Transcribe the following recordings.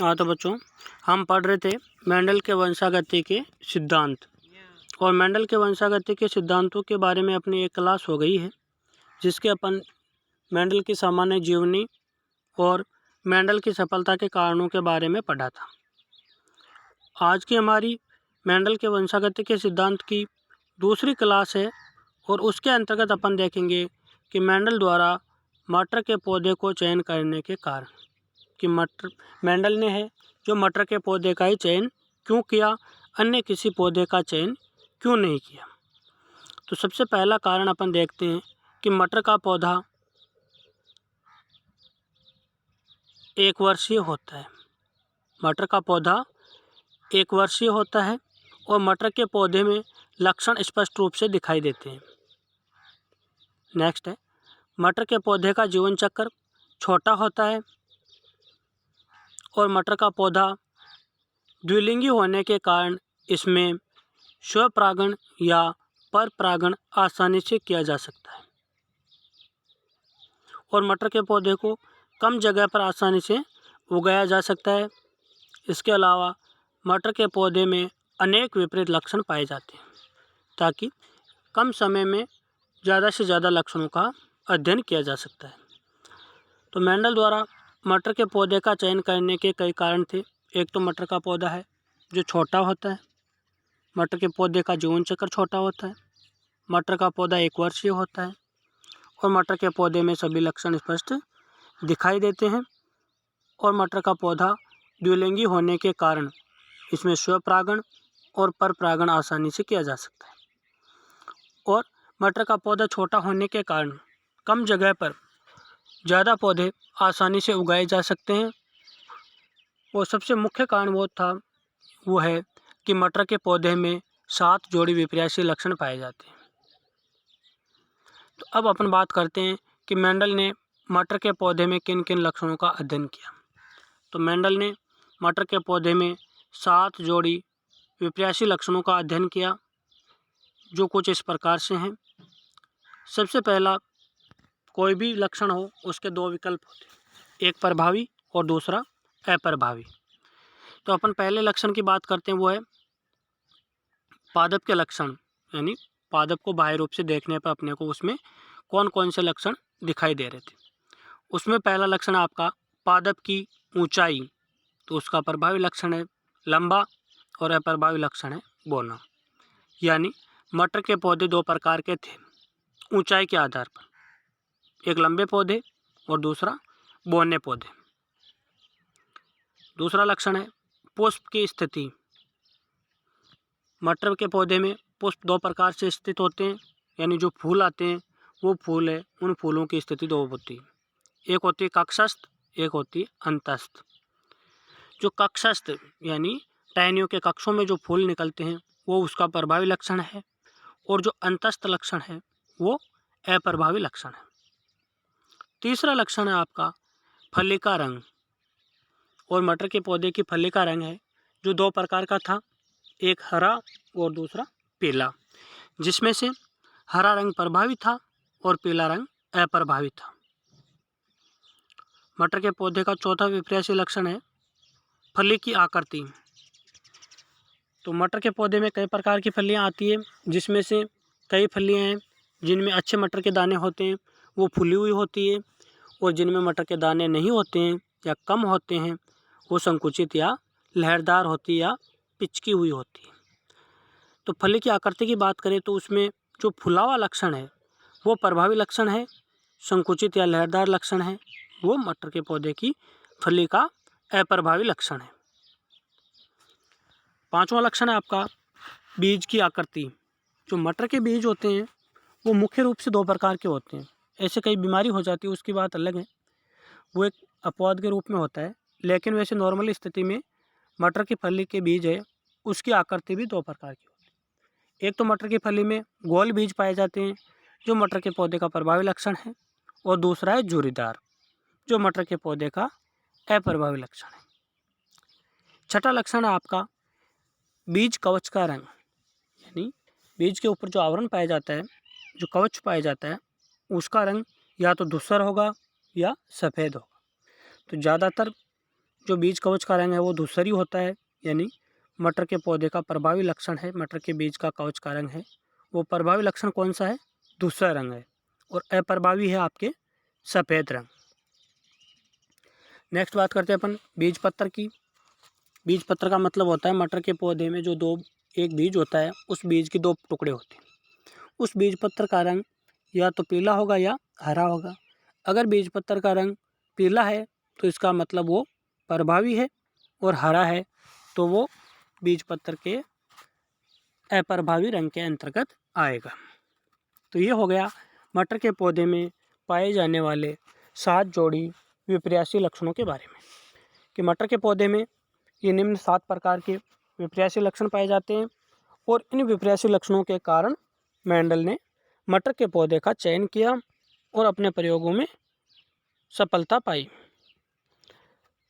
हाँ तो बच्चों, हम पढ़ रहे थे मेंडल के वंशागति के सिद्धांत। और मेंडल के वंशागति के सिद्धांतों के बारे में अपनी एक क्लास हो गई है, जिसके अपन मेंडल की सामान्य जीवनी और मेंडल की सफलता के कारणों के बारे में पढ़ा था। आज की हमारी मेंडल के वंशागति के सिद्धांत की दूसरी क्लास है, और उसके अंतर्गत अपन देखेंगे कि मेंडल द्वारा मटर के पौधे को चयन करने के कारण, कि मेंडल ने है जो मटर के पौधे का ही चयन क्यों किया, अन्य किसी पौधे का चयन क्यों नहीं किया। तो सबसे पहला कारण अपन देखते हैं कि मटर का पौधा एक वर्षीय होता है। मटर का पौधा एक वर्षीय होता है और मटर के पौधे में लक्षण स्पष्ट रूप से दिखाई देते हैं। नेक्स्ट है, मटर के पौधे का जीवन चक्र छोटा होता है और मटर का पौधा द्विलिंगी होने के कारण इसमें स्वपरागण या परपरागण आसानी से किया जा सकता है, और मटर के पौधे को कम जगह पर आसानी से उगाया जा सकता है। इसके अलावा मटर के पौधे में अनेक विपरीत लक्षण पाए जाते हैं, ताकि कम समय में ज़्यादा से ज़्यादा लक्षणों का अध्ययन किया जा सकता है। तो मेंडल द्वारा मटर के पौधे का चयन करने के कई कारण थे। एक तो मटर का पौधा है जो छोटा होता है, मटर के पौधे का जीवन चक्र छोटा होता है, मटर का पौधा एक वर्षीय होता है और मटर के पौधे में सभी लक्षण स्पष्ट दिखाई देते हैं, और मटर का पौधा द्विलिंगी होने के कारण इसमें स्वपरागण और परपरागण आसानी से किया जा सकता है, और मटर का पौधा छोटा होने के कारण कम जगह पर ज़्यादा पौधे आसानी से उगाए जा सकते हैं। और सबसे मुख्य कारण वो है कि मटर के पौधे में 7 जोड़ी विपर्यासी लक्षण पाए जाते हैं। तो अब अपन बात करते हैं कि मेंडल ने मटर के पौधे में किन किन लक्षणों का अध्ययन किया। तो मेंडल ने मटर के पौधे में 7 जोड़ी विपर्यासी लक्षणों का अध्ययन किया, जो कुछ इस प्रकार से हैं। सबसे पहला, कोई भी लक्षण हो उसके 2 विकल्प होते हैं, एक प्रभावी और दूसरा अप्रभावी। तो अपन पहले लक्षण की बात करते हैं, वो है पादप के लक्षण, यानी पादप को बाह्य रूप से देखने पर अपने को उसमें कौन कौन से लक्षण दिखाई दे रहे थे। उसमें पहला लक्षण आपका पादप की ऊंचाई, तो उसका प्रभावी लक्षण है लंबा और अप्रभावी लक्षण है बौना। यानी मटर के पौधे 2 प्रकार के थे ऊंचाई के आधार पर, एक लंबे पौधे और दूसरा बौने पौधे। दूसरा लक्षण है पुष्प की स्थिति। मटर के पौधे में पुष्प 2 प्रकार से स्थित होते हैं, यानी जो फूल आते हैं वो फूल है, उन फूलों की स्थिति 2 होती है, एक होती है कक्षस्थ, एक होती है अंतस्थ। जो कक्षस्थ यानी टहनियों के कक्षों में जो फूल निकलते हैं वो उसका प्रभावी लक्षण है, और जो अंतस्थ लक्षण है वो अप्रभावी लक्षण है। तीसरा लक्षण है आपका फली का रंग, और मटर के पौधे की फली का रंग है जो 2 प्रकार का था, एक हरा और दूसरा पीला, जिसमें से हरा रंग प्रभावी था और पीला रंग अप्रभावी था। मटर के पौधे का चौथा विपर्यासी लक्षण है फली की आकृति। तो मटर के पौधे में कई प्रकार की फलियां आती है, जिसमें से कई फलियां हैं जिनमें अच्छे मटर के दाने होते हैं वो फूली हुई होती है, और जिनमें मटर के दाने नहीं होते हैं या कम होते हैं वो संकुचित या लहरदार होती या पिचकी हुई होती है। तो फली की आकृति की बात करें तो उसमें जो फुला हुआ लक्षण है वो प्रभावी लक्षण है, संकुचित या लहरदार लक्षण है वो मटर के पौधे की फली का अप्रभावी लक्षण है। 5वां लक्षण है आपका बीज की आकृति। जो मटर के बीज होते हैं वो मुख्य रूप से 2 प्रकार के होते हैं। ऐसे कई बीमारी हो जाती है उसकी बात अलग है, वो एक अपवाद के रूप में होता है, लेकिन वैसे नॉर्मल स्थिति में मटर की फली के बीज है उसकी आकृति भी 2 प्रकार की होती है। एक तो मटर की फली में गोल बीज पाए जाते हैं जो मटर के पौधे का प्रभावी लक्षण है, और दूसरा है झुर्रीदार जो मटर के पौधे का अप्रभावी लक्षण है। छठा लक्षण है आपका बीज कवच का रंग, यानी बीज के ऊपर जो आवरण पाया जाता है, जो कवच पाया जाता है, उसका रंग या तो धूसर होगा या सफ़ेद होगा। तो ज़्यादातर जो बीज कवच का रंग है वो धूसरी होता है, यानी मटर के पौधे का प्रभावी लक्षण है, मटर के बीज का कवच का रंग है वो प्रभावी लक्षण कौन सा है, धूसरा रंग है, और अप्रभावी है आपके सफ़ेद रंग। नेक्स्ट बात करते हैं अपन बीज पत्र की। बीज पत्र का मतलब होता है मटर के पौधे में जो एक बीज होता है उस बीज के 2 टुकड़े होते हैं। उस बीज पत्र का रंग या तो पीला होगा या हरा होगा। अगर बीज पत्र का रंग पीला है तो इसका मतलब वो प्रभावी है, और हरा है तो वो बीज पत्र के अप्रभावी रंग के अंतर्गत आएगा। तो ये हो गया मटर के पौधे में पाए जाने वाले 7 जोड़ी विपर्यासी लक्षणों के बारे में, कि मटर के पौधे में ये निम्न 7 प्रकार के विपर्यासी लक्षण पाए जाते हैं, और इन विपर्यासी लक्षणों के कारण मेंडल ने मटर के पौधे का चयन किया और अपने प्रयोगों में सफलता पाई।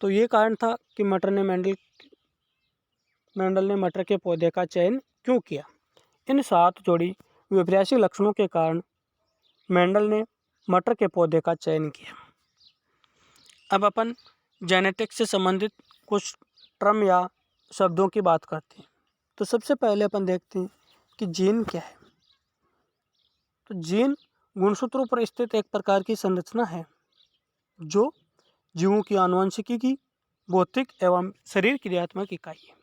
तो ये कारण था कि मेंडल ने मटर के पौधे का चयन क्यों किया। इन 7 जोड़ी विपर्यासी लक्षणों के कारण मेंडल ने मटर के पौधे का चयन किया। अब अपन जेनेटिक्स से संबंधित कुछ टर्म या शब्दों की बात करते हैं। तो सबसे पहले अपन देखते हैं कि जीन क्या है। तो जीन गुणसूत्रों पर स्थित एक प्रकार की संरचना है जो जीवों की आनुवंशिकी की भौतिक एवं शरीर क्रियात्मक इकाई है।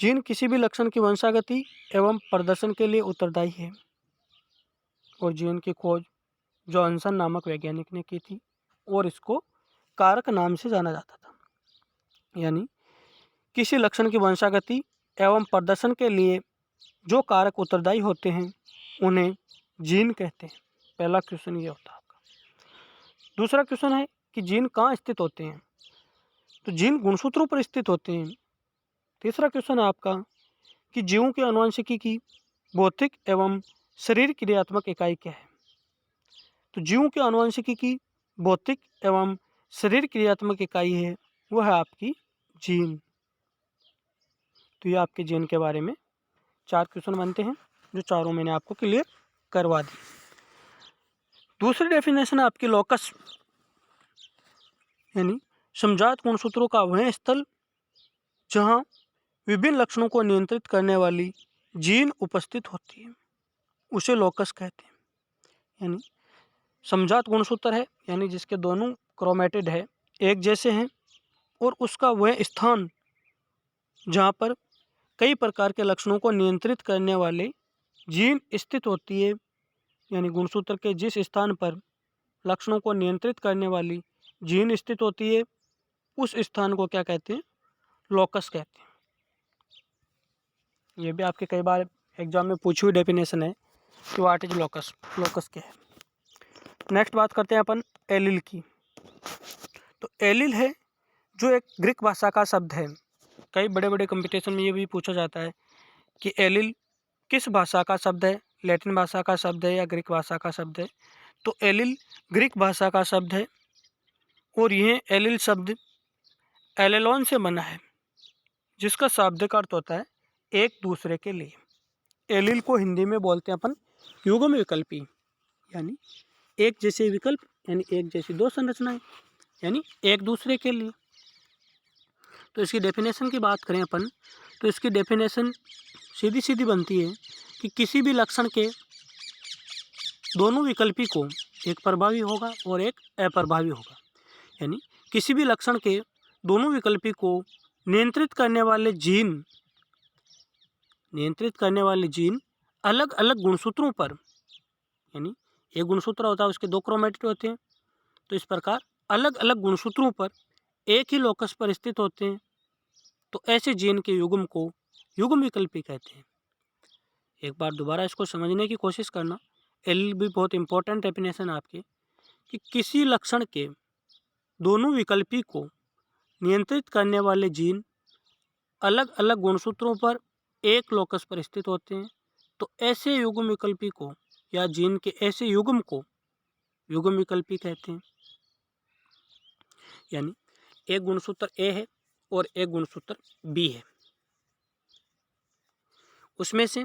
जीन किसी भी लक्षण की वंशागति एवं प्रदर्शन के लिए उत्तरदायी है, और जीन की खोज जॉनसन नामक वैज्ञानिक ने की थी, और इसको कारक नाम से जाना जाता था। यानी किसी लक्षण की वंशागति एवं प्रदर्शन के लिए जो कारक उत्तरदायी होते हैं उन्हें जीन कहते हैं। पहला क्वेश्चन ये होता है आपका। दूसरा क्वेश्चन है कि जीन कहाँ स्थित होते हैं। तो जीन गुणसूत्रों पर स्थित होते हैं। तीसरा क्वेश्चन है आपका कि जीवों की आनुवंशिकी की भौतिक एवं शरीर क्रियात्मक इकाई क्या है। तो जीवों की आनुवंशिकी की भौतिक एवं शरीर क्रियात्मक इकाई है वो है आपकी जीन। तो ये आपके जीन के बारे में 4 क्वेश्चन बनते हैं, जो चारों मैंने आपको क्लियर करवा दी। दूसरी डेफिनेशन है आपकी लोकस, यानी समजात गुणसूत्रों का वह स्थल जहाँ विभिन्न लक्षणों को नियंत्रित करने वाली जीन उपस्थित होती है उसे लोकस कहते हैं। यानी समजात गुणसूत्र है, यानी जिसके दोनों क्रोमेटिड है एक जैसे हैं, और उसका वह स्थान जहाँ पर कई प्रकार के लक्षणों को नियंत्रित करने वाले जीन स्थित होती है, यानी गुणसूत्र के जिस स्थान पर लक्षणों को नियंत्रित करने वाली जीन स्थित होती है उस स्थान को क्या कहते हैं, लोकस कहते हैं। ये भी आपके कई बार एग्जाम में पूछी हुई डेफिनेशन है कि व्हाट इज लोकस, लोकस क्या है। नेक्स्ट बात करते हैं अपन एलिल की। तो एलिल है जो एक ग्रीक भाषा का शब्द है। कई बड़े बड़े कंपटीशन में ये भी पूछा जाता है कि एलिल किस भाषा का शब्द है, लैटिन भाषा का शब्द है या ग्रीक भाषा का शब्द है। तो एलिल ग्रीक भाषा का शब्द है, और यह एलिल शब्द एलेलॉन से बना है, जिसका शाब्दिक अर्थ होता है एक दूसरे के लिए। एलिल को हिंदी में बोलते हैं अपन युग्म विकल्पी, यानी एक जैसे विकल्प, यानी एक जैसी 2 संरचनाएं, यानी एक दूसरे के लिए। तो इसकी डेफिनेशन की बात करें अपन, तो इसकी डेफिनेशन सीधी सीधी बनती है कि किसी भी लक्षण के दोनों विकल्पी को एक प्रभावी होगा और एक अप्रभावी होगा। यानी किसी भी लक्षण के दोनों विकल्पी को नियंत्रित करने वाले जीन अलग अलग गुणसूत्रों पर, यानी एक गुणसूत्र होता है उसके 2 क्रोमेटिड होते हैं, तो इस प्रकार अलग अलग गुणसूत्रों पर एक ही लोकस पर स्थित होते हैं। तो ऐसे जीन के युग्म को युग्म विकल्पी कहते हैं। एक बार दोबारा इसको समझने की कोशिश करना। एल भी बहुत इंपॉर्टेंट डेफिनेशन आपकी, कि किसी लक्षण के दोनों विकल्पी को नियंत्रित करने वाले जीन अलग अलग गुणसूत्रों पर एक लोकस पर स्थित होते हैं। तो ऐसे युग्म विकल्पी को या जीन के ऐसे युग्म को युग्म विकल्पी कहते हैं। यानी एक गुणसूत्र ए है और एक गुणसूत्र बी है, उसमें से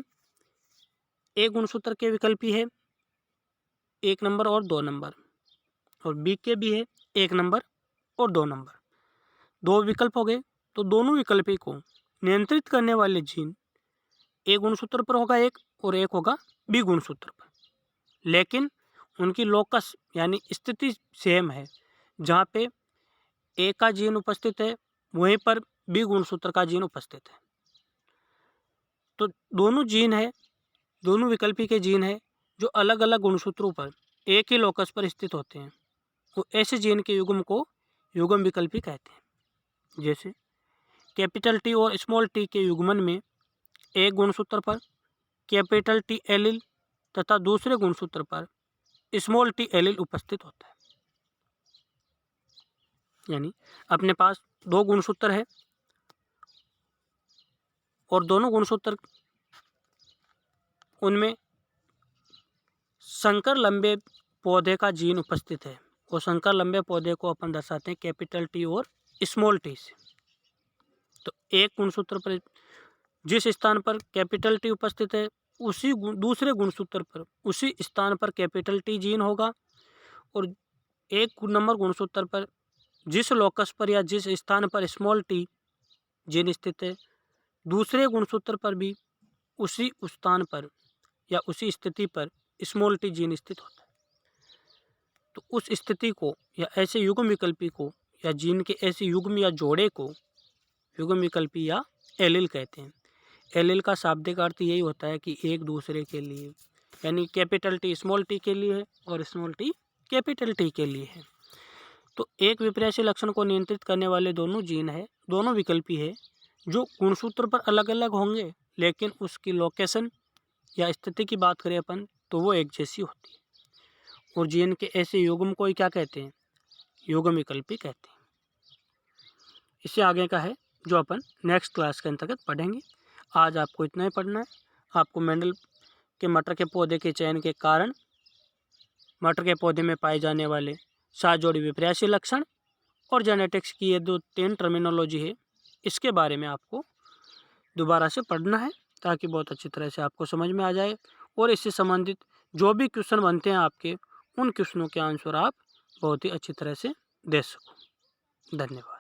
ए गुणसूत्र के विकल्पी है 1 नंबर और 2 नंबर, और बी के भी है 1 नंबर और 2 नंबर। 2 विकल्प हो गए, तो दोनों विकल्पी को नियंत्रित करने वाले जीन ए गुणसूत्र पर होगा एक, और एक होगा बी गुणसूत्र पर, लेकिन उनकी लोकस यानी स्थिति सेम है। जहाँ पे ए का जीन उपस्थित है वहीं पर बी गुणसूत्र का जीन उपस्थित है। तो दोनों जीन है, दोनों विकल्पी के जीन है जो अलग अलग गुणसूत्रों पर एक ही लोकस पर स्थित होते हैं, तो ऐसे जीन के युग्म को युग्म विकल्पी कहते हैं। जैसे कैपिटल टी और स्मॉल टी के युग्मन में एक गुणसूत्र पर कैपिटल टी एलील तथा दूसरे गुणसूत्र पर स्मॉल टी एलील उपस्थित होता है। यानी अपने पास 2 गुणसूत्र है और दोनों गुणसूत्र उनमें संकर लंबे पौधे का जीन उपस्थित है, और संकर लंबे पौधे को अपन दर्शाते हैं कैपिटल टी और स्मॉल टी से। तो एक गुणसूत्र पर जिस स्थान पर कैपिटल टी उपस्थित है उसी दूसरे गुणसूत्र पर उसी स्थान पर कैपिटल टी जीन होगा, और एक नंबर गुणसूत्र पर जिस लोकस पर या जिस स्थान पर स्मॉल टी जीन स्थित है दूसरे गुणसूत्र पर भी उसी स्थान पर या उसी स्थिति पर स्मॉल टी जीन स्थित होता है। तो उस स्थिति को या ऐसे युग्म विकल्पी को या जीन के ऐसे युग्म या जोड़े को युग्म विकल्पी या एलील कहते हैं। एलील का शाब्दिक अर्थ यही होता है कि एक दूसरे के लिए, यानी कैपिटल टी स्मॉल टी के लिए है और स्मॉल टी कैपिटल टी के लिए है। तो एक विपर्यासी लक्षण को नियंत्रित करने वाले दोनों जीन है, दोनों विकल्पी है, जो गुणसूत्र पर अलग अलग होंगे लेकिन उसकी लोकेशन या स्थिति की बात करें अपन तो वो एक जैसी होती है, और जीन के ऐसे युग्म को ही क्या कहते हैं, युग्म विकल्पी कहते हैं। इससे आगे का है जो अपन नेक्स्ट क्लास के अंतर्गत पढ़ेंगे। आज आपको इतना ही पढ़ना है। आपको मेंडल के मटर के पौधे के चयन के कारण, मटर के पौधे में पाए जाने वाले 7 जोड़ी विपर्यासी लक्षण और जेनेटिक्स की ये 2-3 टर्मिनोलॉजी है, इसके बारे में आपको दोबारा से पढ़ना है ताकि बहुत अच्छी तरह से आपको समझ में आ जाए, और इससे संबंधित जो भी क्वेश्चन बनते हैं आपके, उन क्वेश्चनों के आंसर आप बहुत ही अच्छी तरह से दे सको। धन्यवाद।